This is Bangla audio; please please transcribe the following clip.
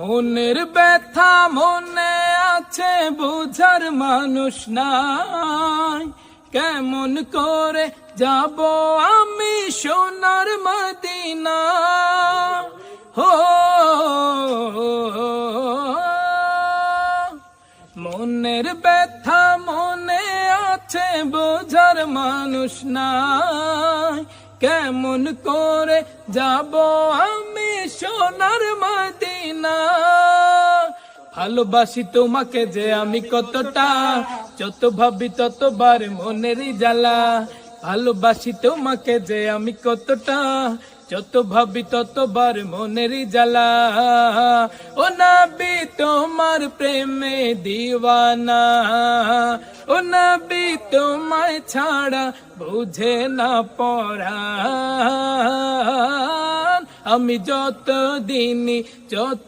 মনের ব্যথা মনে আছে বুঝার মানুষ নাই, কেমন করে যাব আমি সোনার মদিনা। হো মনের ব্যথা মনে আছে বুঝার মানুষ নাই, কেমন করে যাব আমি সোনার মদিনা। ভালোবাসি তোমাকে যে আমি কতটা, যত ভাবি ততবার মনেরই জ্বালা। ভালোবাসি তোমাকে যে আমি কতটা, যত ভাবি ততবার মনেরই জ্বালা। ও নবী তোমার প্রেমে দিওয়ানা, ও নবী তোমায় ছাড়া বুঝে না পরাণ। আমি যত